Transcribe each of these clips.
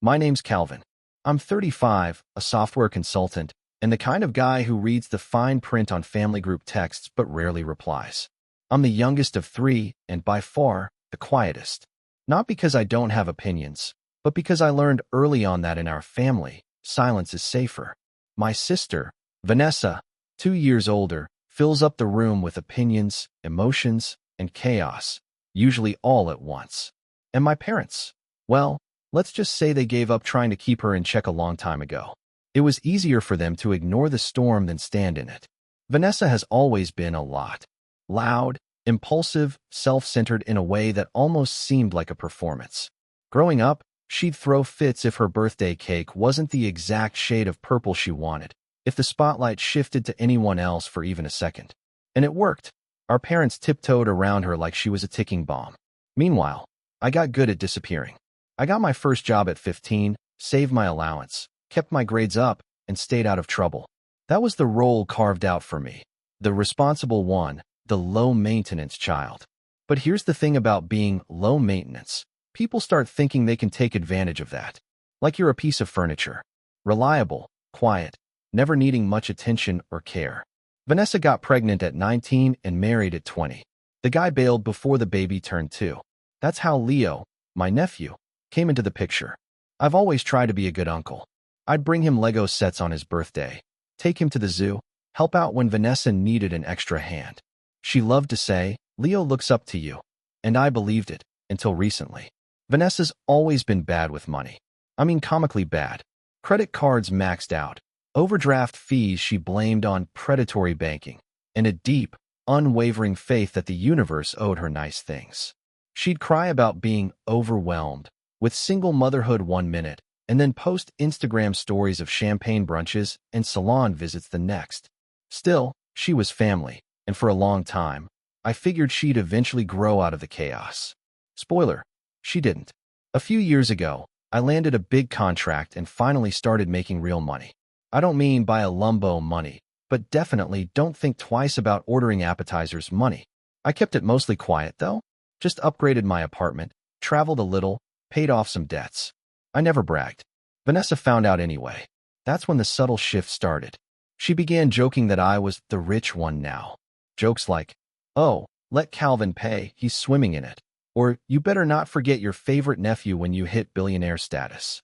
My name's Calvin. I'm 35, a software consultant, and the kind of guy who reads the fine print on family group texts but rarely replies. I'm the youngest of three and by far the quietest. Not because I don't have opinions, but because I learned early on that in our family, silence is safer. My sister, Vanessa, 2 years older, fills up the room with opinions, emotions, and chaos, usually all at once. And my parents? Well, let's just say they gave up trying to keep her in check a long time ago. It was easier for them to ignore the storm than stand in it. Vanessa has always been a lot. Loud, impulsive, self-centered in a way that almost seemed like a performance. Growing up, she'd throw fits if her birthday cake wasn't the exact shade of purple she wanted, if the spotlight shifted to anyone else for even a second. And it worked. Our parents tiptoed around her like she was a ticking bomb. Meanwhile, I got good at disappearing. I got my first job at 15, saved my allowance, kept my grades up, and stayed out of trouble. That was the role carved out for me. The responsible one, the low-maintenance child. But here's the thing about being low maintenance. People start thinking they can take advantage of that. Like you're a piece of furniture. Reliable, quiet, never needing much attention or care. Vanessa got pregnant at 19 and married at 20. The guy bailed before the baby turned 2. That's how Leo, my nephew, came into the picture. I've always tried to be a good uncle. I'd bring him Lego sets on his birthday, take him to the zoo, help out when Vanessa needed an extra hand. She loved to say, "Leo looks up to you." And I believed it, until recently. Vanessa's always been bad with money. I mean comically bad. Credit cards maxed out. Overdraft fees she blamed on predatory banking. And a deep, unwavering faith that the universe owed her nice things. She'd cry about being overwhelmed with single motherhood one minute, and then post Instagram stories of champagne brunches and salon visits the next. Still, she was family, and for a long time, I figured she'd eventually grow out of the chaos. Spoiler, she didn't. A few years ago, I landed a big contract and finally started making real money. I don't mean by a lumbo money, but definitely don't think twice about ordering appetizers money. I kept it mostly quiet, though. Just upgraded my apartment, traveled a little, paid off some debts. I never bragged. Vanessa found out anyway. That's when the subtle shift started. She began joking that I was the rich one now. Jokes like, "Oh, let Calvin pay, he's swimming in it." Or, "You better not forget your favorite nephew when you hit billionaire status."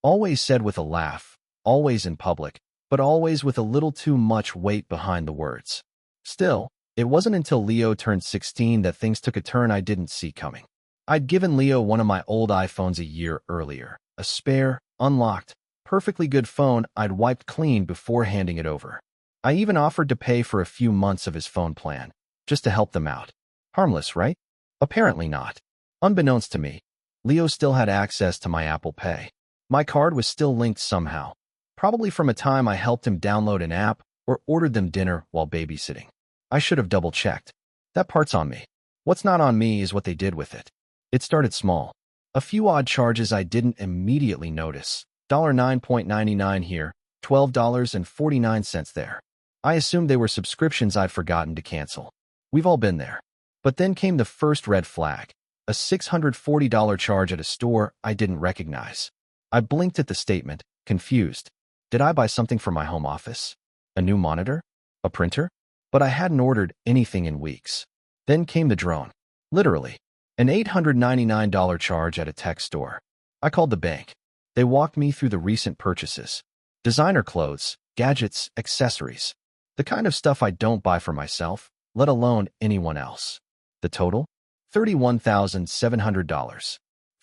Always said with a laugh, always in public, but always with a little too much weight behind the words. Still, it wasn't until Leo turned 16 that things took a turn I didn't see coming. I'd given Leo one of my old iPhones a year earlier, a spare, unlocked, perfectly good phone I'd wiped clean before handing it over. I even offered to pay for a few months of his phone plan, just to help them out. Harmless, right? Apparently not. Unbeknownst to me, Leo still had access to my Apple Pay. My card was still linked somehow, probably from a time I helped him download an app or ordered them dinner while babysitting. I should have double-checked. That part's on me. What's not on me is what they did with it. It started small. A few odd charges I didn't immediately notice. $9.99 here, $12.49 there. I assumed they were subscriptions I'd forgotten to cancel. We've all been there. But then came the first red flag, a $640 charge at a store I didn't recognize. I blinked at the statement, confused. Did I buy something for my home office? A new monitor? A printer? But I hadn't ordered anything in weeks. Then came the drone. Literally. An $899 charge at a tech store. I called the bank. They walked me through the recent purchases. Designer clothes, gadgets, accessories. The kind of stuff I don't buy for myself, let alone anyone else. The total? $31,700.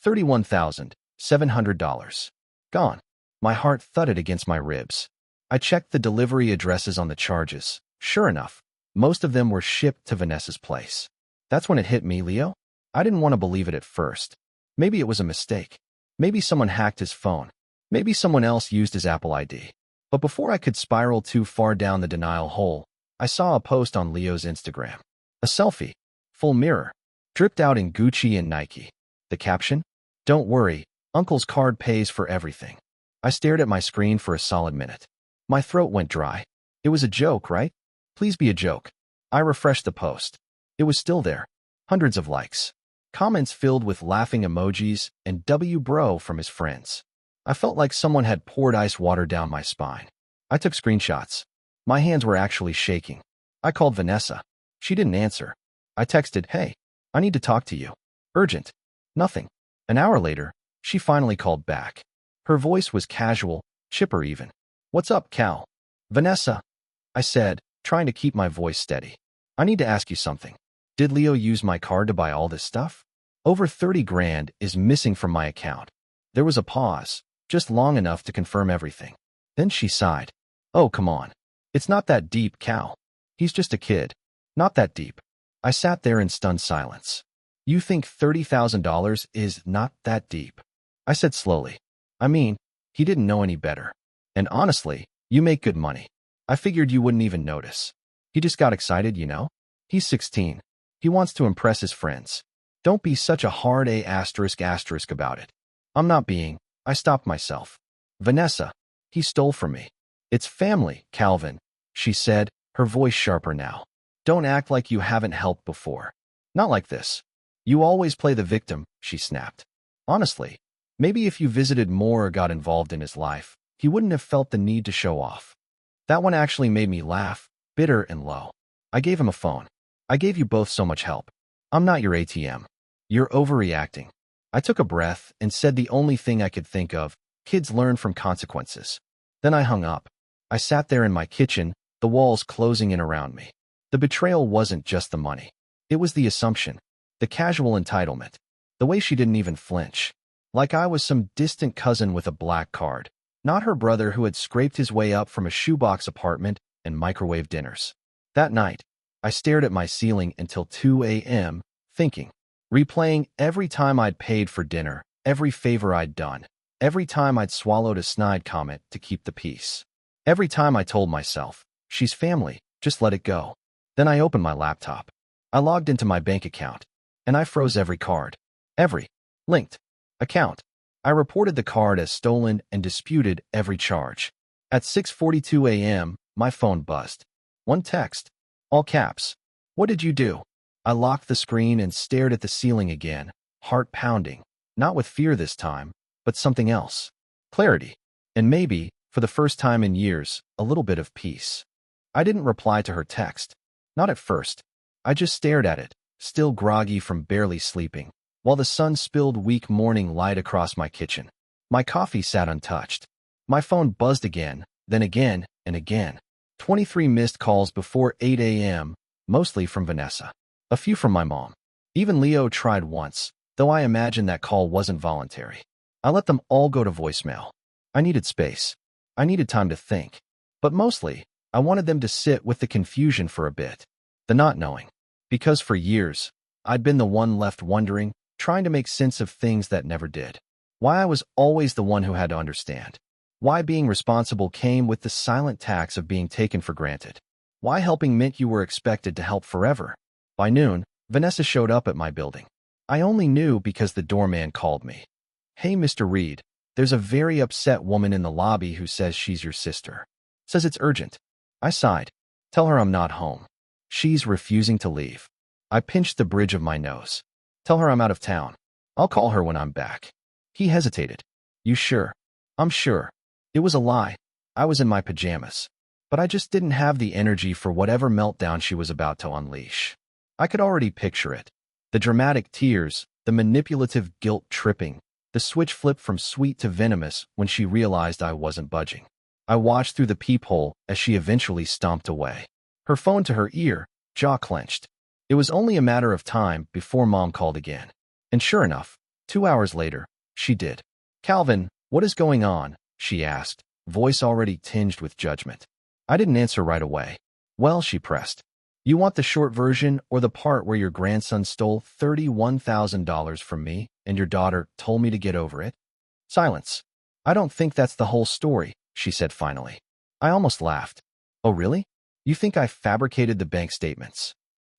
$31,700. Gone. My heart thudded against my ribs. I checked the delivery addresses on the charges. Sure enough, most of them were shipped to Vanessa's place. That's when it hit me, Leo. I didn't want to believe it at first. Maybe it was a mistake. Maybe someone hacked his phone. Maybe someone else used his Apple ID. But before I could spiral too far down the denial hole, I saw a post on Leo's Instagram. A selfie, full mirror, dripped out in Gucci and Nike. The caption? "Don't worry, Uncle's card pays for everything." I stared at my screen for a solid minute. My throat went dry. It was a joke, right? Please be a joke. I refreshed the post. It was still there. Hundreds of likes. Comments filled with laughing emojis and "W bro" from his friends. I felt like someone had poured ice water down my spine. I took screenshots. My hands were actually shaking. I called Vanessa. She didn't answer. I texted, "Hey, I need to talk to you. Urgent." Nothing. An hour later, she finally called back. Her voice was casual, chipper even. "What's up, Cal?" "Vanessa," I said, trying to keep my voice steady. "I need to ask you something. Did Leo use my card to buy all this stuff? Over 30 grand is missing from my account." There was a pause, just long enough to confirm everything. Then she sighed. "Oh, come on. It's not that deep, Cal. He's just a kid. Not that deep." I sat there in stunned silence. "You think $30,000 is not that deep?" I said slowly. "I mean, he didn't know any better. And honestly, you make good money. I figured you wouldn't even notice. He just got excited, you know? He's 16. He wants to impress his friends. Don't be such a hard A** about it." I'm not being. I stopped myself. "Vanessa, he stole from me. It's family, Calvin," she said, her voice sharper now. "Don't act like you haven't helped before. Not like this. You always play the victim," she snapped. "Honestly, maybe if you visited more or got involved in his life, he wouldn't have felt the need to show off." That one actually made me laugh, bitter and low. I gave him a phone. "I gave you both so much help. I'm not your ATM. You're overreacting." I took a breath and said the only thing I could think of: kids learn from consequences. Then I hung up. I sat there in my kitchen, the walls closing in around me. The betrayal wasn't just the money. It was the assumption, the casual entitlement, the way she didn't even flinch. Like I was some distant cousin with a black card, not her brother who had scraped his way up from a shoebox apartment and microwave dinners. That night, I stared at my ceiling until 2 a.m., thinking, replaying every time I'd paid for dinner, every favor I'd done, every time I'd swallowed a snide comment to keep the peace. Every time I told myself, she's family, just let it go. Then I opened my laptop. I logged into my bank account, and I froze every card. Every linked account. I reported the card as stolen and disputed every charge. At 6:42 a.m., my phone buzzed. One text. All caps. "What did you do?" I locked the screen and stared at the ceiling again, heart pounding, not with fear this time, but something else. Clarity. And maybe, for the first time in years, a little bit of peace. I didn't reply to her text. Not at first. I just stared at it, still groggy from barely sleeping, while the sun spilled weak morning light across my kitchen. My coffee sat untouched. My phone buzzed again, then again, and again. 23 missed calls before 8 a.m., mostly from Vanessa. A few from my mom. Even Leo tried once, though I imagine that call wasn't voluntary. I let them all go to voicemail. I needed space. I needed time to think. But mostly, I wanted them to sit with the confusion for a bit. The not knowing. Because for years, I'd been the one left wondering, trying to make sense of things that never did. Why I was always the one who had to understand. Why being responsible came with the silent tax of being taken for granted. Why helping meant you were expected to help forever. By noon, Vanessa showed up at my building. I only knew because the doorman called me. "Hey, Mr. Reed, there's a very upset woman in the lobby who says she's your sister. Says it's urgent." I sighed. "Tell her I'm not home. She's refusing to leave." I pinched the bridge of my nose. "Tell her I'm out of town. I'll call her when I'm back." He hesitated. "You sure?" "I'm sure." It was a lie. I was in my pajamas. But I just didn't have the energy for whatever meltdown she was about to unleash. I could already picture it. The dramatic tears, the manipulative guilt tripping, the switch flip from sweet to venomous when she realized I wasn't budging. I watched through the peephole as she eventually stomped away. Her phone to her ear, jaw clenched. It was only a matter of time before Mom called again. And sure enough, 2 hours later, she did. "Calvin, what is going on?" she asked, voice already tinged with judgment. I didn't answer right away. "Well," she pressed. "You want the short version or the part where your grandson stole $31,000 from me and your daughter told me to get over it?" Silence. "I don't think that's the whole story," she said finally. I almost laughed. "Oh, really? You think I fabricated the bank statements?"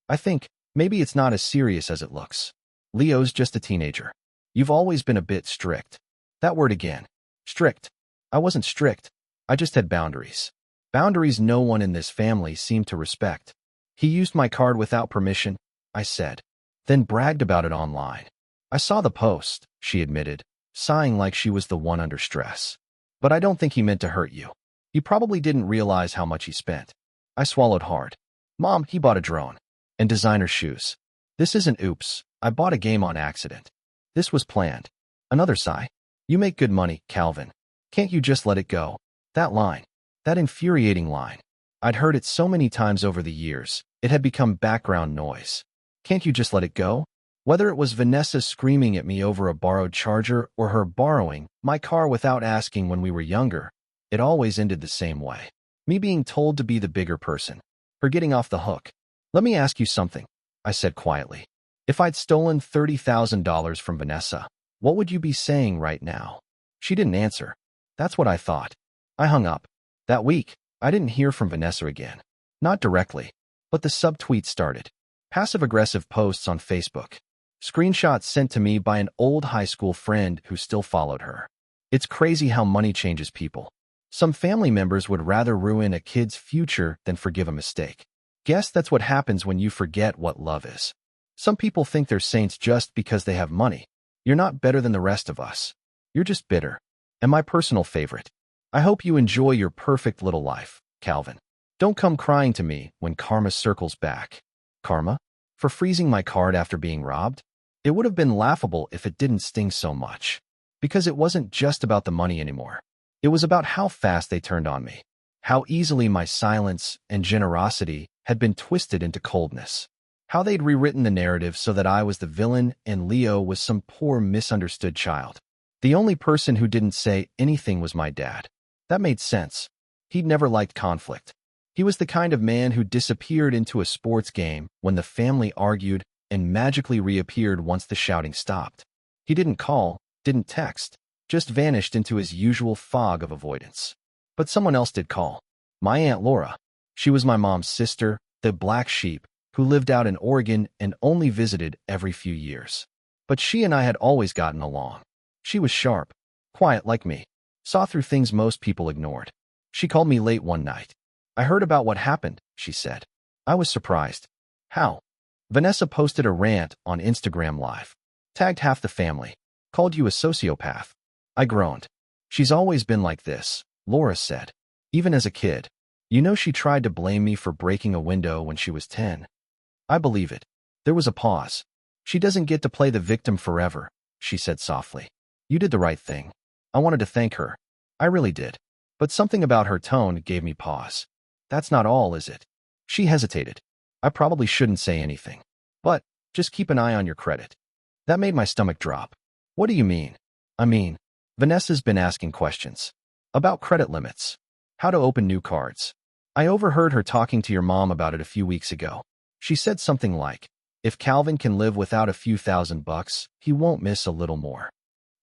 "I think maybe it's not as serious as it looks. Leo's just a teenager. You've always been a bit strict." That word again. Strict. I wasn't strict. I just had boundaries. Boundaries no one in this family seemed to respect. "He used my card without permission," I said, then bragged about it online. "I saw the post," she admitted, sighing like she was the one under stress. But I don't think he meant to hurt you. He probably didn't realize how much he spent. I swallowed hard. Mom, he bought a drone. And designer shoes. This isn't oops, I bought a game on accident. This was planned. Another sigh. You make good money, Calvin. Can't you just let it go? That line. That infuriating line. I'd heard it so many times over the years, it had become background noise. Can't you just let it go? Whether it was Vanessa screaming at me over a borrowed charger or her borrowing my car without asking when we were younger, it always ended the same way. Me being told to be the bigger person. Her getting off the hook. Let me ask you something, I said quietly. If I'd stolen $30,000 from Vanessa, what would you be saying right now? She didn't answer. That's what I thought. I hung up. That week, I didn't hear from Vanessa again. Not directly, but the subtweet started. Passive-aggressive posts on Facebook. Screenshots sent to me by an old high school friend who still followed her. It's crazy how money changes people. Some family members would rather ruin a kid's future than forgive a mistake. Guess that's what happens when you forget what love is. Some people think they're saints just because they have money. You're not better than the rest of us. You're just bitter. And my personal favorite. I hope you enjoy your perfect little life, Calvin. Don't come crying to me when karma circles back. Karma? For freezing my card after being robbed? It would have been laughable if it didn't sting so much. Because it wasn't just about the money anymore. It was about how fast they turned on me. How easily my silence and generosity had been twisted into coldness. How they'd rewritten the narrative so that I was the villain and Leo was some poor misunderstood child. The only person who didn't say anything was my dad. That made sense. He'd never liked conflict. He was the kind of man who disappeared into a sports game when the family argued and magically reappeared once the shouting stopped. He didn't call, didn't text, just vanished into his usual fog of avoidance. But someone else did call. My Aunt Laura. She was my mom's sister, the black sheep, who lived out in Oregon and only visited every few years. But she and I had always gotten along. She was sharp, quiet like me, saw through things most people ignored. She called me late one night. I heard about what happened, she said. I was surprised. How? Vanessa posted a rant on Instagram Live. Tagged half the family. Called you a sociopath. I groaned. She's always been like this, Laura said. Even as a kid. You know she tried to blame me for breaking a window when she was 10. I believe it. There was a pause. She doesn't get to play the victim forever, she said softly. You did the right thing. I wanted to thank her. I really did. But something about her tone gave me pause. That's not all, is it? She hesitated. I probably shouldn't say anything. But, just keep an eye on your credit. That made my stomach drop. What do you mean? I mean, Vanessa's been asking questions. About credit limits. How to open new cards. I overheard her talking to your mom about it a few weeks ago. She said something like, if Calvin can live without a few $1,000s, he won't miss a little more.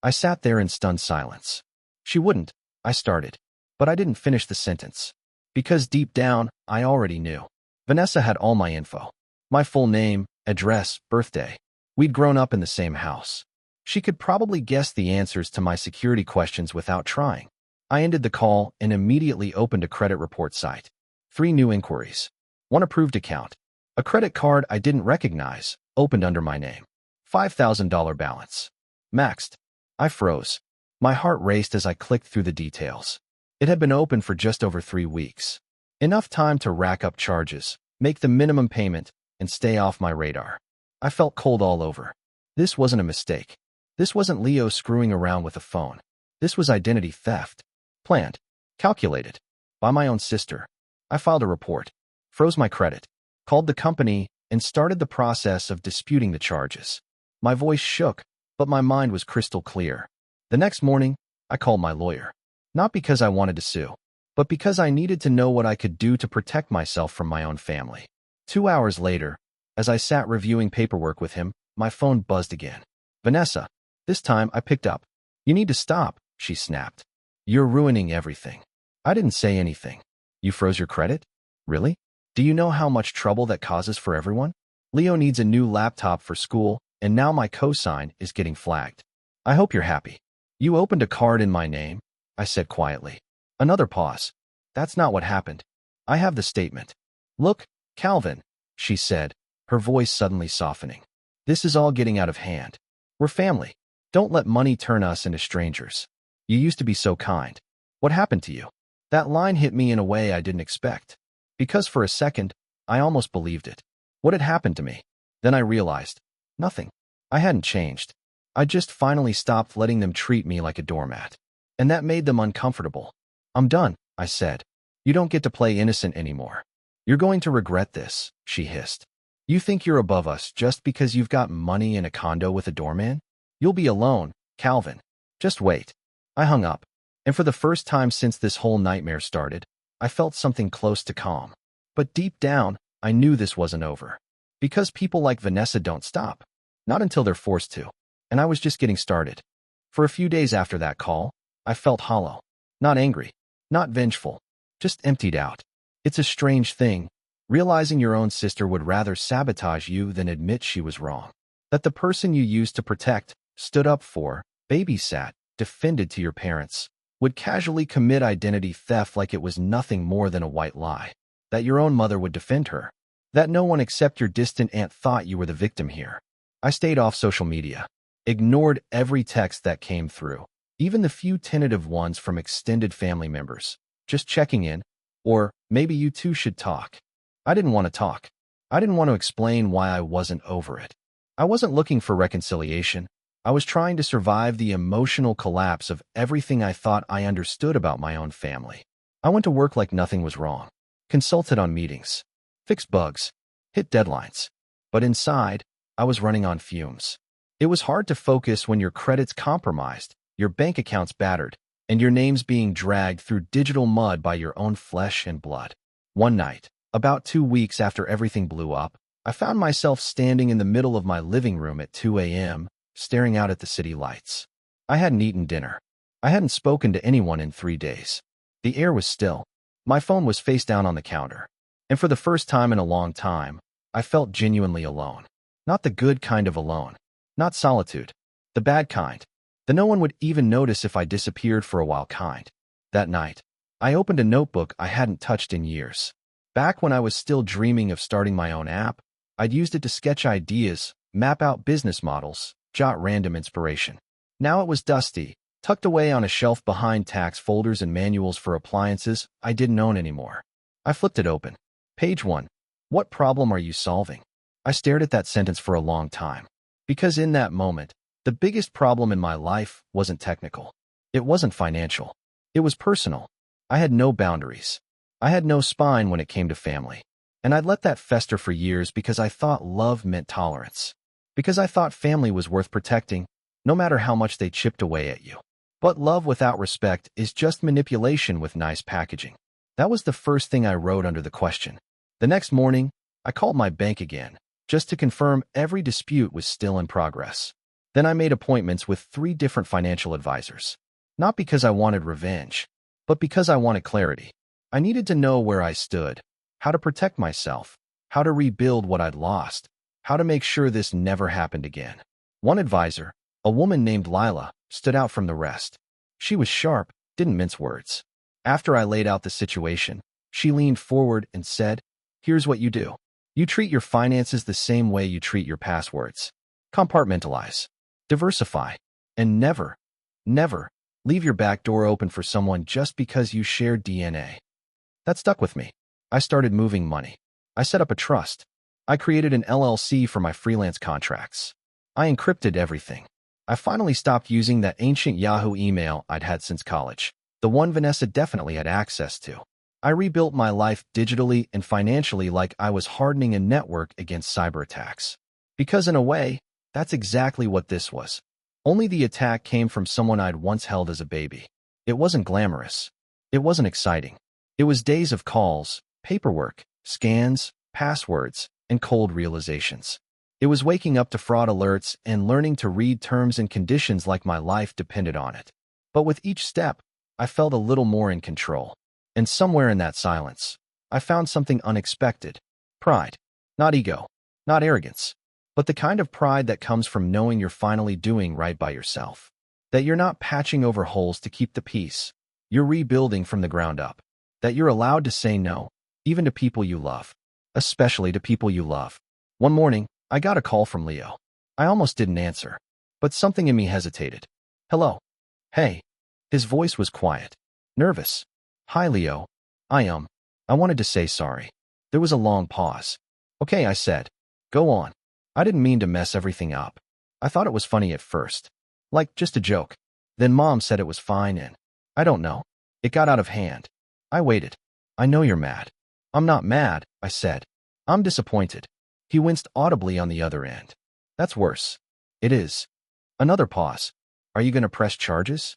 I sat there in stunned silence. She wouldn't, I started. But I didn't finish the sentence. Because deep down, I already knew. Vanessa had all my info. My full name, address, birthday. We'd grown up in the same house. She could probably guess the answers to my security questions without trying. I ended the call and immediately opened a credit report site. 3 new inquiries. 1 approved account. A credit card I didn't recognize, opened under my name. $5,000 balance. Maxed. I froze. My heart raced as I clicked through the details. It had been open for just over 3 weeks. Enough time to rack up charges, make the minimum payment, and stay off my radar. I felt cold all over. This wasn't a mistake. This wasn't Leo screwing around with a phone. This was identity theft. Planned. Calculated. By my own sister. I filed a report. Froze my credit. Called the company and started the process of disputing the charges. My voice shook, but my mind was crystal clear. The next morning, I called my lawyer. Not because I wanted to sue, but because I needed to know what I could do to protect myself from my own family. 2 hours later, as I sat reviewing paperwork with him, my phone buzzed again. Vanessa. This time I picked up. You need to stop, she snapped. You're ruining everything. I didn't say anything. You froze your credit? Really? Do you know how much trouble that causes for everyone? Leo needs a new laptop for school, and now my cosign is getting flagged. I hope you're happy. You opened a card in my name, I said quietly. Another pause. That's not what happened. I have the statement. Look, Calvin, she said, her voice suddenly softening. This is all getting out of hand. We're family. Don't let money turn us into strangers. You used to be so kind. What happened to you? That line hit me in a way I didn't expect. Because for a second, I almost believed it. What had happened to me? Then I realized, nothing. I hadn't changed. I just finally stopped letting them treat me like a doormat. And that made them uncomfortable. I'm done, I said. You don't get to play innocent anymore. You're going to regret this, she hissed. You think you're above us just because you've got money and a condo with a doorman? You'll be alone, Calvin. Just wait. I hung up. And for the first time since this whole nightmare started, I felt something close to calm. But deep down, I knew this wasn't over. Because people like Vanessa don't stop. Not until they're forced to. And I was just getting started. For a few days after that call, I felt hollow. Not angry. Not vengeful. Just emptied out. It's a strange thing, realizing your own sister would rather sabotage you than admit she was wrong. That the person you used to protect, stood up for, babysat, defended to your parents, would casually commit identity theft like it was nothing more than a white lie. That your own mother would defend her. That no one except your distant aunt thought you were the victim here. I stayed off social media. Ignored every text that came through. Even the few tentative ones from extended family members. Just checking in. Or, maybe you two should talk. I didn't want to talk. I didn't want to explain why I wasn't over it. I wasn't looking for reconciliation. I was trying to survive the emotional collapse of everything I thought I understood about my own family. I went to work like nothing was wrong. Consulted on meetings. Fixed bugs. Hit deadlines. But inside, I was running on fumes. It was hard to focus when your credit's compromised, your bank account's battered, and your name's being dragged through digital mud by your own flesh and blood. One night, about 2 weeks after everything blew up, I found myself standing in the middle of my living room at 2 a.m., staring out at the city lights. I hadn't eaten dinner. I hadn't spoken to anyone in 3 days. The air was still. My phone was face down on the counter. And for the first time in a long time, I felt genuinely alone. Not the good kind of alone. Not solitude. The bad kind. The no one would even notice if I disappeared for a while kind. That night, I opened a notebook I hadn't touched in years. Back when I was still dreaming of starting my own app, I'd used it to sketch ideas, map out business models, jot random inspiration. Now it was dusty, tucked away on a shelf behind tax folders and manuals for appliances I didn't own anymore. I flipped it open. Page 1. What problem are you solving? I stared at that sentence for a long time. Because in that moment, the biggest problem in my life wasn't technical. It wasn't financial. It was personal. I had no boundaries. I had no spine when it came to family. And I'd let that fester for years because I thought love meant tolerance. Because I thought family was worth protecting, no matter how much they chipped away at you. But love without respect is just manipulation with nice packaging. That was the first thing I wrote under the question. The next morning, I called my bank again, just to confirm every dispute was still in progress. Then I made appointments with 3 different financial advisors. Not because I wanted revenge, but because I wanted clarity. I needed to know where I stood, how to protect myself, how to rebuild what I'd lost, how to make sure this never happened again. One advisor, a woman named Lila, stood out from the rest. She was sharp, didn't mince words. After I laid out the situation, she leaned forward and said, "Here's what you do. You treat your finances the same way you treat your passwords. Compartmentalize. Diversify. And never, never leave your back door open for someone just because you share DNA." That stuck with me. I started moving money. I set up a trust. I created an LLC for my freelance contracts. I encrypted everything. I finally stopped using that ancient Yahoo email I'd had since college, the one Vanessa definitely had access to. I rebuilt my life digitally and financially like I was hardening a network against cyber attacks. Because in a way, that's exactly what this was. Only the attack came from someone I'd once held as a baby. It wasn't glamorous. It wasn't exciting. It was days of calls, paperwork, scans, passwords, and cold realizations. It was waking up to fraud alerts and learning to read terms and conditions like my life depended on it. But with each step, I felt a little more in control. And somewhere in that silence, I found something unexpected. Pride. Not ego. Not arrogance. But the kind of pride that comes from knowing you're finally doing right by yourself. That you're not patching over holes to keep the peace. You're rebuilding from the ground up. That you're allowed to say no, even to people you love. Especially to people you love. One morning, I got a call from Leo. I almost didn't answer. but something in me hesitated. Hello. Hey. His voice was quiet. Nervous. Hi, Leo. I wanted to say sorry. There was a long pause. Okay, I said. Go on. I didn't mean to mess everything up. I thought it was funny at first. Like, just a joke. Then Mom said it was fine and, I don't know. It got out of hand. I waited. I know you're mad. I'm not mad, I said. I'm disappointed. He winced audibly on the other end. That's worse. It is. Another pause. Are you going to press charges?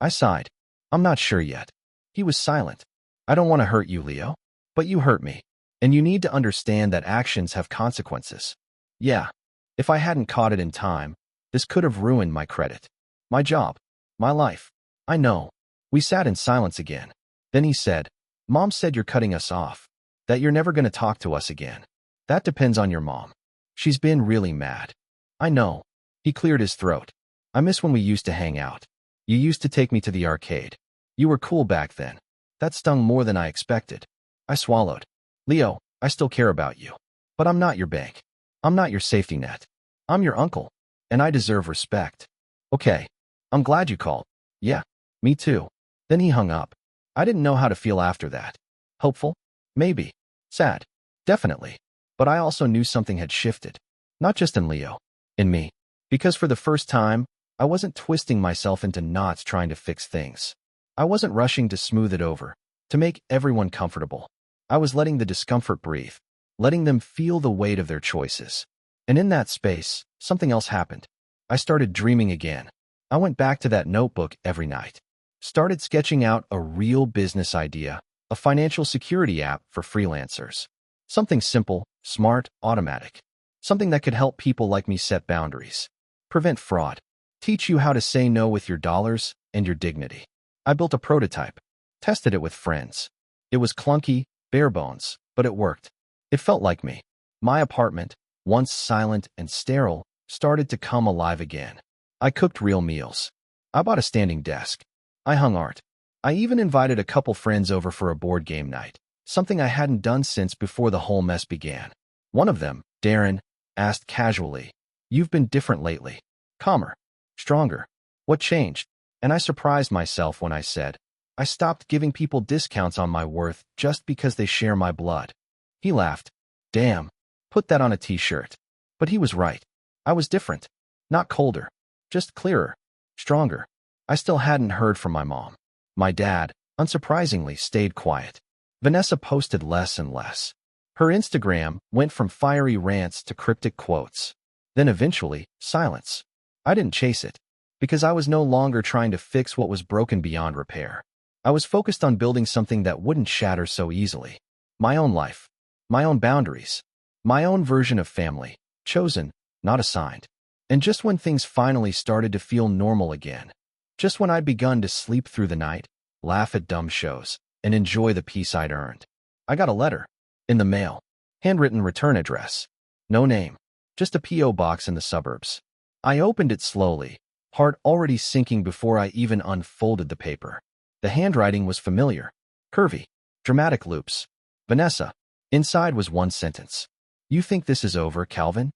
I sighed. I'm not sure yet. He was silent. I don't want to hurt you, Leo. But you hurt me. And you need to understand that actions have consequences. Yeah. If I hadn't caught it in time, this could have ruined my credit. My job. My life. I know. We sat in silence again. Then he said, Mom said you're cutting us off. That you're never going to talk to us again. That depends on your mom. She's been really mad. I know. He cleared his throat. I miss when we used to hang out. You used to take me to the arcade. You were cool back then. That stung more than I expected. I swallowed. Leo, I still care about you. But I'm not your bank. I'm not your safety net. I'm your uncle. And I deserve respect. Okay. I'm glad you called. Yeah. Me too. Then he hung up. I didn't know how to feel after that. Hopeful? Maybe. Sad? Definitely. But I also knew something had shifted. Not just in Leo. In me. Because for the first time, I wasn't twisting myself into knots trying to fix things. I wasn't rushing to smooth it over, to make everyone comfortable. I was letting the discomfort breathe, letting them feel the weight of their choices. And in that space, something else happened. I started dreaming again. I went back to that notebook every night. Started sketching out a real business idea, a financial security app for freelancers. Something simple, smart, automatic. Something that could help people like me set boundaries, prevent fraud, teach you how to say no with your dollars and your dignity. I built a prototype, tested it with friends. It was clunky, bare bones, but it worked. It felt like me. My apartment, once silent and sterile, started to come alive again. I cooked real meals. I bought a standing desk. I hung art. I even invited a couple friends over for a board game night, something I hadn't done since before the whole mess began. One of them, Darren, asked casually, "You've been different lately. Calmer. Stronger. What changed?" And I surprised myself when I said, I stopped giving people discounts on my worth just because they share my blood. He laughed. Damn. Put that on a t-shirt. But he was right. I was different. Not colder. Just clearer. Stronger. I still hadn't heard from my mom. My dad, unsurprisingly, stayed quiet. Vanessa posted less and less. Her Instagram went from fiery rants to cryptic quotes. Then eventually, silence. I didn't chase it, because I was no longer trying to fix what was broken beyond repair. I was focused on building something that wouldn't shatter so easily. My own life. My own boundaries. My own version of family. Chosen, not assigned. And just when things finally started to feel normal again, just when I'd begun to sleep through the night, laugh at dumb shows, and enjoy the peace I'd earned, I got a letter. In the mail. Handwritten return address. No name. Just a P.O. box in the suburbs. I opened it slowly, heart already sinking before I even unfolded the paper. The handwriting was familiar. Curvy. Dramatic loops. Vanessa. Inside was one sentence. You think this is over, Calvin?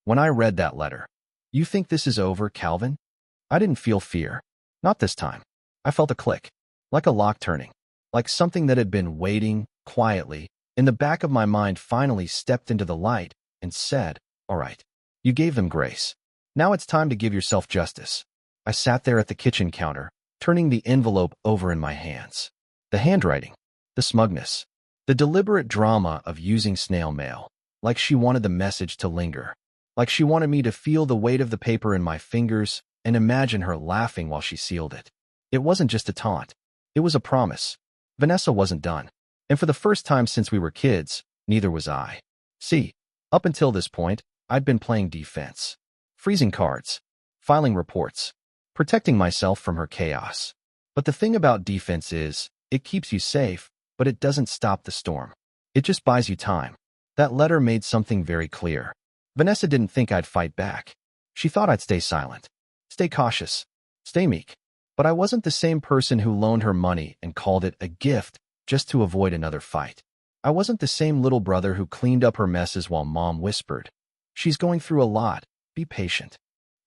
When I read that letter. You think this is over, Calvin? I didn't feel fear. Not this time. I felt a click. Like a lock turning. Like something that had been waiting, quietly, in the back of my mind finally stepped into the light and said, all right, you gave them grace. Now it's time to give yourself justice. I sat there at the kitchen counter, turning the envelope over in my hands. The handwriting, the smugness, the deliberate drama of using snail mail, like she wanted the message to linger, like she wanted me to feel the weight of the paper in my fingers and imagine her laughing while she sealed it. It wasn't just a taunt. It was a promise. Vanessa wasn't done. And for the first time since we were kids, neither was I. See, up until this point, I'd been playing defense. Freezing cards. Filing reports. Protecting myself from her chaos. But the thing about defense is, it keeps you safe, but it doesn't stop the storm. It just buys you time. That letter made something very clear. Vanessa didn't think I'd fight back. She thought I'd stay silent. Stay cautious. Stay meek. But I wasn't the same person who loaned her money and called it a gift just to avoid another fight. I wasn't the same little brother who cleaned up her messes while Mom whispered, "She's going through a lot. Be patient."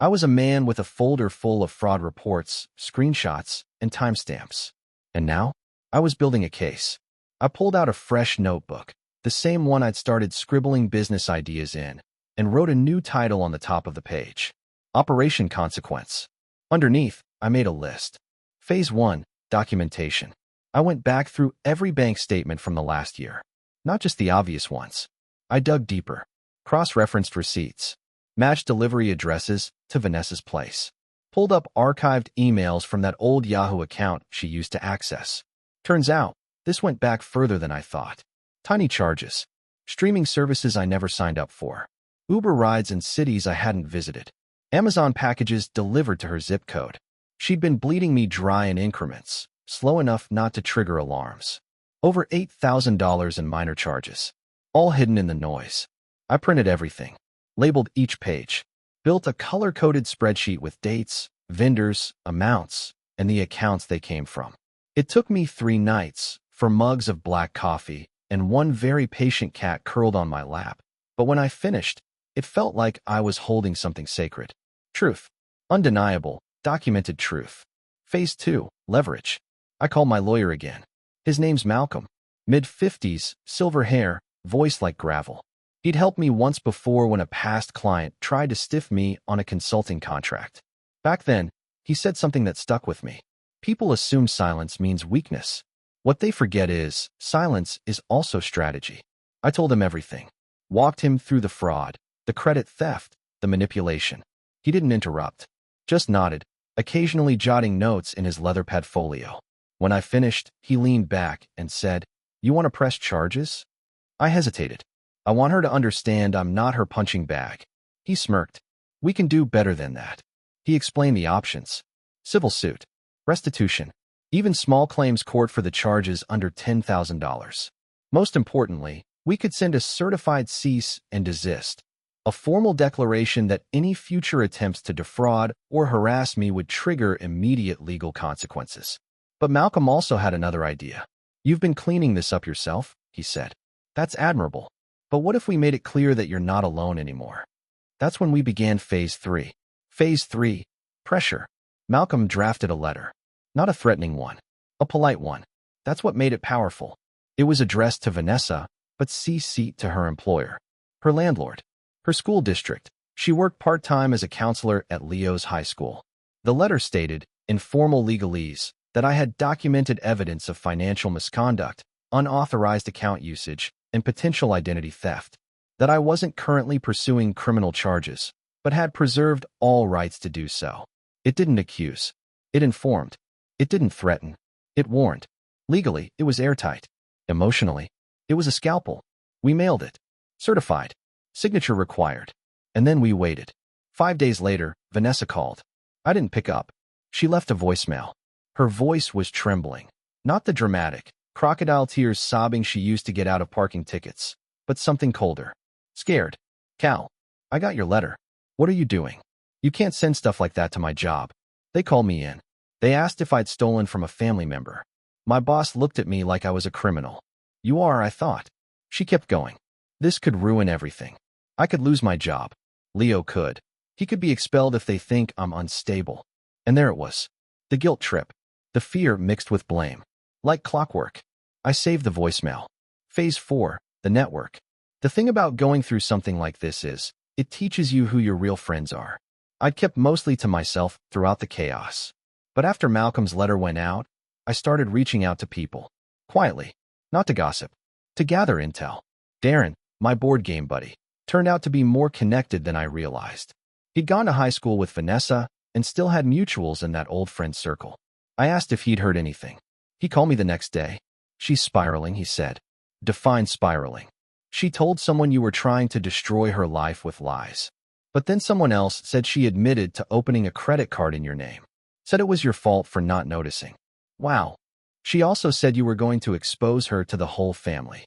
I was a man with a folder full of fraud reports, screenshots, and timestamps. And now, I was building a case. I pulled out a fresh notebook, the same one I'd started scribbling business ideas in, and wrote a new title on the top of the page. Operation Consequence. Underneath, I made a list. Phase 1, Documentation. I went back through every bank statement from the last year. Not just the obvious ones. I dug deeper. Cross-referenced receipts. Matched delivery addresses to Vanessa's place. Pulled up archived emails from that old Yahoo account she used to access. Turns out, this went back further than I thought. Tiny charges. Streaming services I never signed up for. Uber rides in cities I hadn't visited. Amazon packages delivered to her zip code. She'd been bleeding me dry in increments, slow enough not to trigger alarms. Over $8,000 in minor charges. All hidden in the noise. I printed everything. Labeled each page. Built a color-coded spreadsheet with dates, vendors, amounts, and the accounts they came from. It took me 3 nights for mugs of black coffee and one very patient cat curled on my lap. But when I finished, it felt like I was holding something sacred. Truth. Undeniable, documented truth. Phase 2, Leverage. I called my lawyer again. His name's Malcolm. Mid-50s, silver hair, voice like gravel. He'd helped me once before when a past client tried to stiff me on a consulting contract. Back then, he said something that stuck with me. People assume silence means weakness. What they forget is, silence is also strategy. I told him everything. Walked him through the fraud, the credit theft, the manipulation. He didn't interrupt. Just nodded, occasionally jotting notes in his leather pad folio. When I finished, he leaned back and said, "You want to press charges?" I hesitated. I want her to understand I'm not her punching bag. He smirked. "We can do better than that." He explained the options. Civil suit. Restitution. Even small claims court for the charges under $10,000. Most importantly, we could send a certified cease and desist. A formal declaration that any future attempts to defraud or harass me would trigger immediate legal consequences. But Malcolm also had another idea. "You've been cleaning this up yourself," he said. "That's admirable. But what if we made it clear that you're not alone anymore?" That's when we began Phase 3. Phase 3, Pressure. Malcolm drafted a letter. Not a threatening one. A polite one. That's what made it powerful. It was addressed to Vanessa, but CC'd to her employer. Her landlord. Her school district. She worked part-time as a counselor at Leo's high school. The letter stated, in formal legalese, that I had documented evidence of financial misconduct, unauthorized account usage, and potential identity theft. That I wasn't currently pursuing criminal charges, but had preserved all rights to do so. It didn't accuse. It informed. It didn't threaten. It warned. Legally, it was airtight. Emotionally, it was a scalpel. We mailed it. Certified. Signature required. And then we waited. 5 days later, Vanessa called. I didn't pick up. She left a voicemail. Her voice was trembling. Not the dramatic, crocodile tears sobbing she used to get out of parking tickets, but something colder. Scared. "Cal, I got your letter. What are you doing? You can't send stuff like that to my job." They called me in. They asked if I'd stolen from a family member. My boss looked at me like I was a criminal. "You are," I thought. She kept going. "This could ruin everything. I could lose my job. Leo could. He could be expelled if they think I'm unstable." And there it was. The guilt trip. The fear mixed with blame. Like clockwork. I saved the voicemail. Phase 4, the network. The thing about going through something like this is, it teaches you who your real friends are. I'd kept mostly to myself throughout the chaos. But after Malcolm's letter went out, I started reaching out to people. Quietly. Not to gossip. To gather intel. Darren, my board game buddy, turned out to be more connected than I realized. He'd gone to high school with Vanessa and still had mutuals in that old friend circle. I asked if he'd heard anything. He called me the next day. "She's spiraling," he said. Define spiraling. "She told someone you were trying to destroy her life with lies. But then someone else said she admitted to opening a credit card in your name. Said it was your fault for not noticing. Wow. She also said you were going to expose her to the whole family."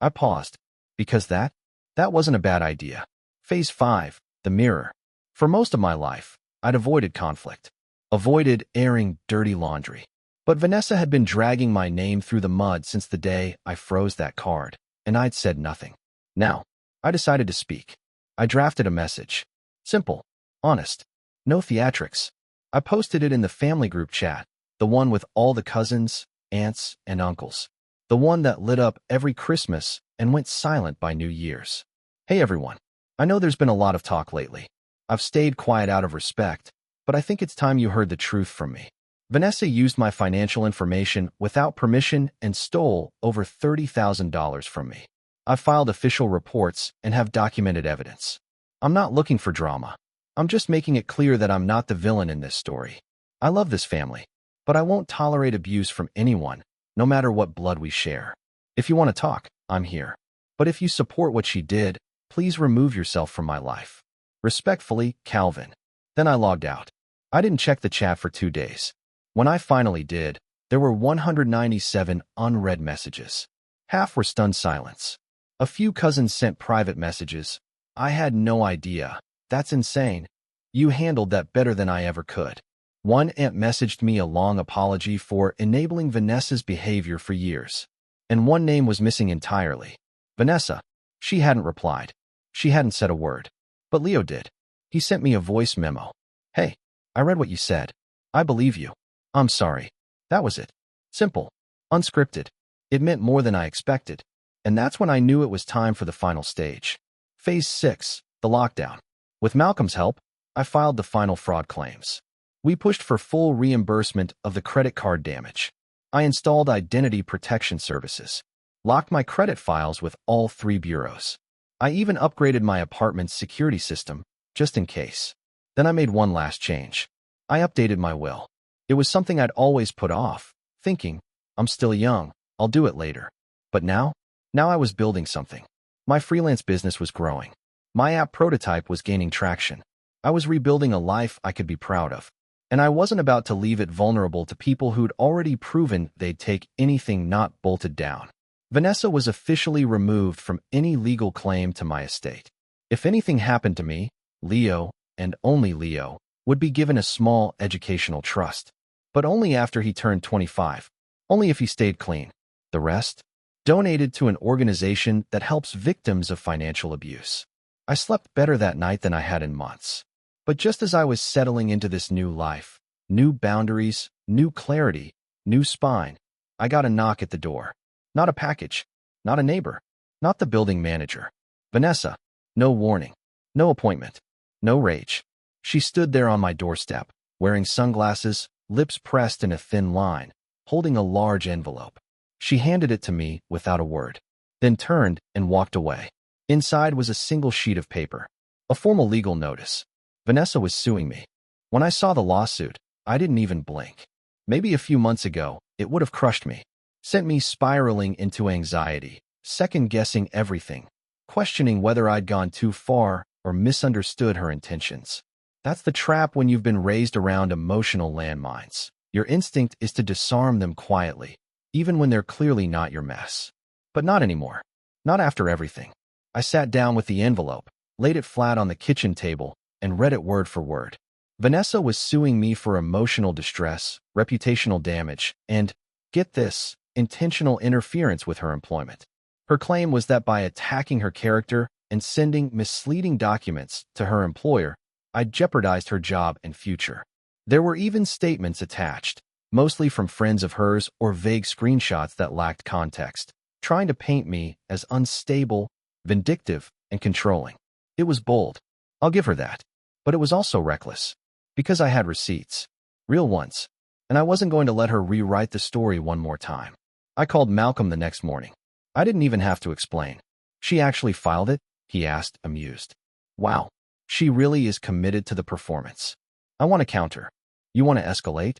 I paused. Because that wasn't a bad idea. Phase 5, the mirror. For most of my life, I'd avoided conflict. Avoided airing dirty laundry. But Vanessa had been dragging my name through the mud since the day I froze that card, and I'd said nothing. Now, I decided to speak. I drafted a message. Simple. Honest. No theatrics. I posted it in the family group chat, the one with all the cousins, aunts, and uncles. The one that lit up every Christmas and went silent by New Year's. Hey everyone. I know there's been a lot of talk lately. I've stayed quiet out of respect, but I think it's time you heard the truth from me. Vanessa used my financial information without permission and stole over $30,000 from me. I've filed official reports and have documented evidence. I'm not looking for drama. I'm just making it clear that I'm not the villain in this story. I love this family, but I won't tolerate abuse from anyone, no matter what blood we share. If you want to talk, I'm here. But if you support what she did, please remove yourself from my life. Respectfully, Calvin. Then I logged out. I didn't check the chat for 2 days. When I finally did, there were 197 unread messages. Half were stunned silence. A few cousins sent private messages. I had no idea. That's insane. You handled that better than I ever could. One aunt messaged me a long apology for enabling Vanessa's behavior for years. And one name was missing entirely. Vanessa. She hadn't replied. She hadn't said a word. But Leo did. He sent me a voice memo. Hey, I read what you said. I believe you. I'm sorry. That was it. Simple. Unscripted. It meant more than I expected. And that's when I knew it was time for the final stage. Phase 6, the lockdown. With Malcolm's help, I filed the final fraud claims. We pushed for full reimbursement of the credit card damage. I installed identity protection services, locked my credit files with all 3 bureaus. I even upgraded my apartment's security system, just in case. Then I made one last change. I updated my will. It was something I'd always put off, thinking, I'm still young, I'll do it later. But now I was building something. My freelance business was growing. My app prototype was gaining traction. I was rebuilding a life I could be proud of. And I wasn't about to leave it vulnerable to people who'd already proven they'd take anything not bolted down. Vanessa was officially removed from any legal claim to my estate. If anything happened to me, Leo, and only Leo, would be given a small educational trust. But only after he turned 25. Only if he stayed clean. The rest? Donated to an organization that helps victims of financial abuse. I slept better that night than I had in months. But just as I was settling into this new life, new boundaries, new clarity, new spine, I got a knock at the door. Not a package, not a neighbor, not the building manager. Vanessa. No warning, no appointment, no rage. She stood there on my doorstep, wearing sunglasses, lips pressed in a thin line, holding a large envelope. She handed it to me without a word, then turned and walked away. Inside was a single sheet of paper, a formal legal notice. Vanessa was suing me. When I saw the lawsuit, I didn't even blink. Maybe a few months ago, it would have crushed me, sent me spiraling into anxiety, second-guessing everything, questioning whether I'd gone too far or misunderstood her intentions. That's the trap when you've been raised around emotional landmines. Your instinct is to disarm them quietly, even when they're clearly not your mess. But not anymore. Not after everything. I sat down with the envelope, laid it flat on the kitchen table, and read it word for word. Vanessa was suing me for emotional distress, reputational damage, and, get this, intentional interference with her employment. Her claim was that by attacking her character and sending misleading documents to her employer, I'd jeopardized her job and future. There were even statements attached, mostly from friends of hers or vague screenshots that lacked context, trying to paint me as unstable, vindictive, and controlling. It was bold. I'll give her that. But it was also reckless. Because I had receipts. Real ones. And I wasn't going to let her rewrite the story one more time. I called Malcolm the next morning. I didn't even have to explain. She actually filed it? He asked, amused. Wow. She really is committed to the performance. I want to counter. You want to escalate?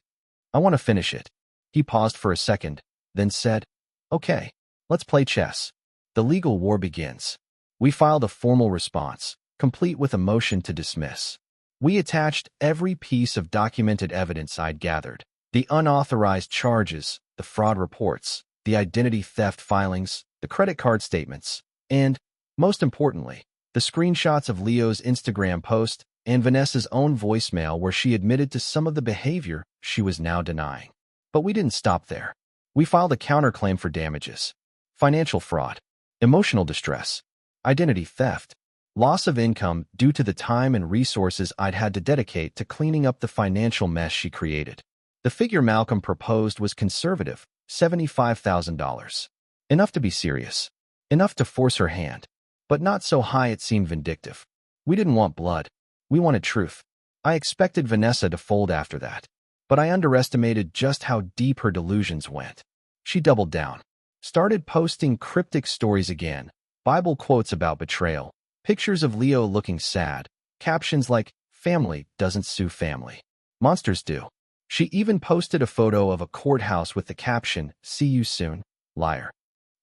I want to finish it. He paused for a second, then said, Okay, let's play chess. The legal war begins. We filed a formal response, complete with a motion to dismiss. We attached every piece of documented evidence I'd gathered, the unauthorized charges, the fraud reports, the identity theft filings, the credit card statements, and, most importantly, the screenshots of Leo's Instagram post and Vanessa's own voicemail where she admitted to some of the behavior she was now denying. But we didn't stop there. We filed a counterclaim for damages, financial fraud, emotional distress, identity theft, Loss of income due to the time and resources I'd had to dedicate to cleaning up the financial mess she created. The figure Malcolm proposed was conservative, $75,000. Enough to be serious. Enough to force her hand. But not so high it seemed vindictive. We didn't want blood. We wanted truth. I expected Vanessa to fold after that. But I underestimated just how deep her delusions went. She doubled down. Started posting cryptic stories again, Bible quotes about betrayal, pictures of Leo looking sad, captions like, "Family doesn't sue family. Monsters do." She even posted a photo of a courthouse with the caption, "See you soon, liar."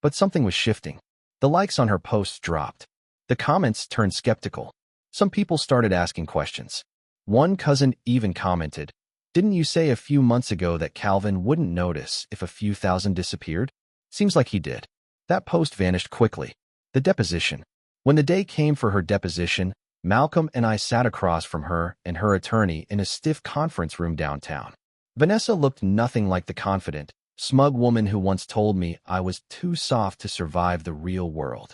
But something was shifting. The likes on her posts dropped. The comments turned skeptical. Some people started asking questions. One cousin even commented, "Didn't you say a few months ago that Calvin wouldn't notice if a few thousand disappeared? Seems like he did." That post vanished quickly. The deposition. When the day came for her deposition, Malcolm and I sat across from her and her attorney in a stiff conference room downtown. Vanessa looked nothing like the confident, smug woman who once told me I was too soft to survive the real world.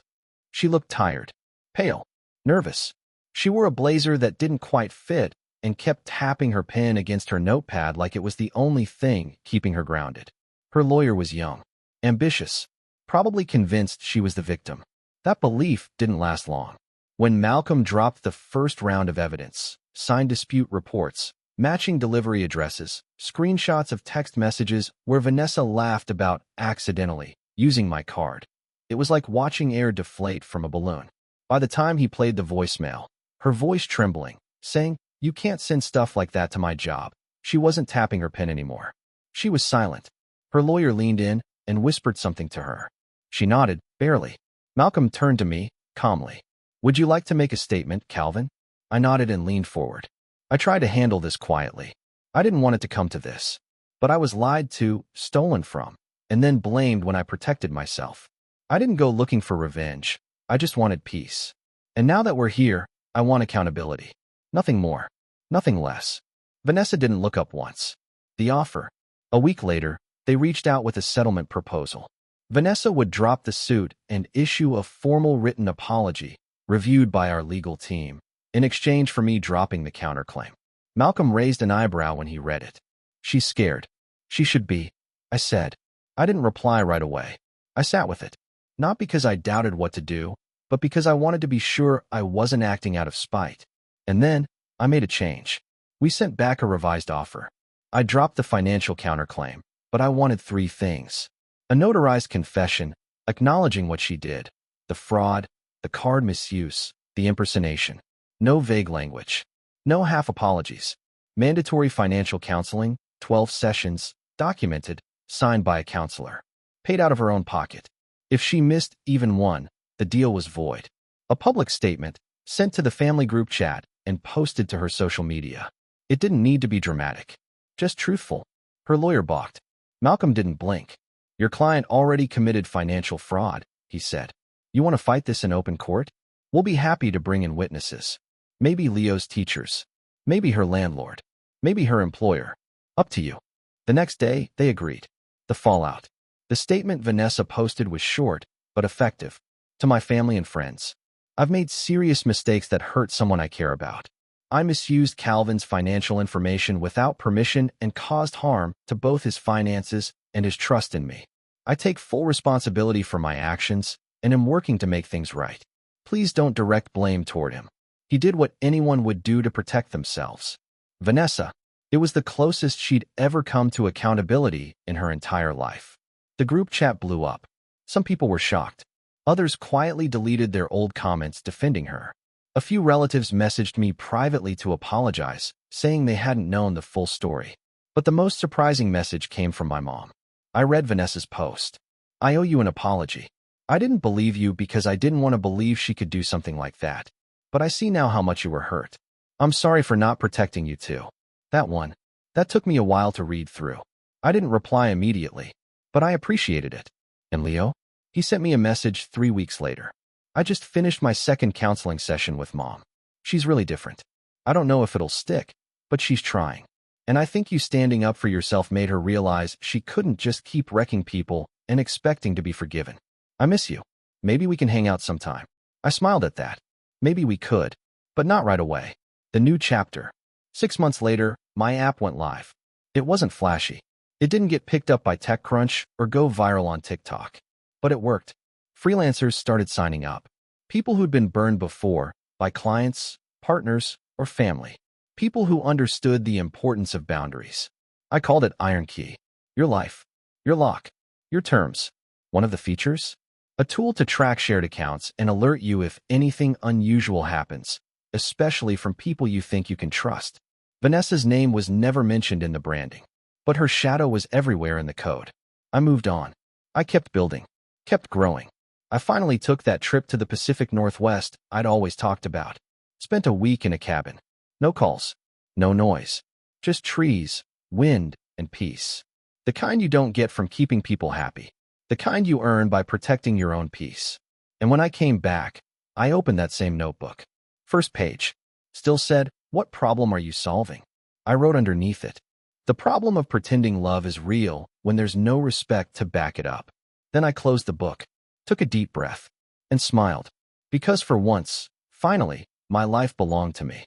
She looked tired, pale, nervous. She wore a blazer that didn't quite fit and kept tapping her pen against her notepad like it was the only thing keeping her grounded. Her lawyer was young, ambitious, probably convinced she was the victim. That belief didn't last long. When Malcolm dropped the first round of evidence, signed dispute reports, matching delivery addresses, screenshots of text messages where Vanessa laughed about accidentally using my card, it was like watching air deflate from a balloon. By the time he played the voicemail, her voice trembling, saying, "You can't send stuff like that to my job," she wasn't tapping her pen anymore. She was silent. Her lawyer leaned in and whispered something to her. She nodded, barely. Malcolm turned to me, calmly. "Would you like to make a statement, Calvin?" I nodded and leaned forward. I tried to handle this quietly. I didn't want it to come to this. But I was lied to, stolen from, and then blamed when I protected myself. I didn't go looking for revenge. I just wanted peace. And now that we're here, I want accountability. Nothing more. Nothing less. Vanessa didn't look up once. The offer. A week later, they reached out with a settlement proposal. Vanessa would drop the suit and issue a formal written apology, reviewed by our legal team, in exchange for me dropping the counterclaim. Malcolm raised an eyebrow when he read it. "She's scared." "She should be," I said. I didn't reply right away. I sat with it. Not because I doubted what to do, but because I wanted to be sure I wasn't acting out of spite. And then, I made a change. We sent back a revised offer. I dropped the financial counterclaim, but I wanted 3 things. A notarized confession, acknowledging what she did, the fraud, the card misuse, the impersonation. No vague language. No half apologies. Mandatory financial counseling, 12 sessions, documented, signed by a counselor. Paid out of her own pocket. If she missed even one, the deal was void. A public statement, sent to the family group chat and posted to her social media. It didn't need to be dramatic. Just truthful. Her lawyer balked. Malcolm didn't blink. "Your client already committed financial fraud," he said. "You want to fight this in open court? We'll be happy to bring in witnesses. Maybe Leo's teachers. Maybe her landlord. Maybe her employer. Up to you." The next day, they agreed. The fallout. The statement Vanessa posted was short, but effective. "To my family and friends. I've made serious mistakes that hurt someone I care about. I misused Calvin's financial information without permission and caused harm to both his finances and his trust in me. I take full responsibility for my actions and am working to make things right. Please don't direct blame toward him. He did what anyone would do to protect themselves." Vanessa. It was the closest she'd ever come to accountability in her entire life. The group chat blew up. Some people were shocked. Others quietly deleted their old comments defending her. A few relatives messaged me privately to apologize, saying they hadn't known the full story. But the most surprising message came from my mom. I read Vanessa's post. "I owe you an apology. I didn't believe you because I didn't want to believe she could do something like that. But I see now how much you were hurt. I'm sorry for not protecting you too." That one. That took me a while to read through. I didn't reply immediately, but I appreciated it. "And Leo?" He sent me a message 3 weeks later. "I just finished my second counseling session with Mom. She's really different. I don't know if it'll stick, but she's trying. And I think you standing up for yourself made her realize she couldn't just keep wrecking people and expecting to be forgiven. I miss you. Maybe we can hang out sometime." I smiled at that. Maybe we could, but not right away. The new chapter. 6 months later, my app went live. It wasn't flashy. It didn't get picked up by TechCrunch or go viral on TikTok. But it worked. Freelancers started signing up. People who'd been burned before by clients, partners, or family. People who understood the importance of boundaries. I called it Iron Key. Your life. Your lock. Your terms. One of the features? A tool to track shared accounts and alert you if anything unusual happens, especially from people you think you can trust. Vanessa's name was never mentioned in the branding, but her shadow was everywhere in the code. I moved on. I kept building, kept growing. I finally took that trip to the Pacific Northwest I'd always talked about. Spent a week in a cabin. No calls, no noise, just trees, wind, and peace. The kind you don't get from keeping people happy. The kind you earn by protecting your own peace. And when I came back, I opened that same notebook. First page. Still said, "What problem are you solving?" I wrote underneath it. The problem of pretending love is real when there's no respect to back it up. Then I closed the book, took a deep breath, and smiled. Because for once, finally, my life belonged to me.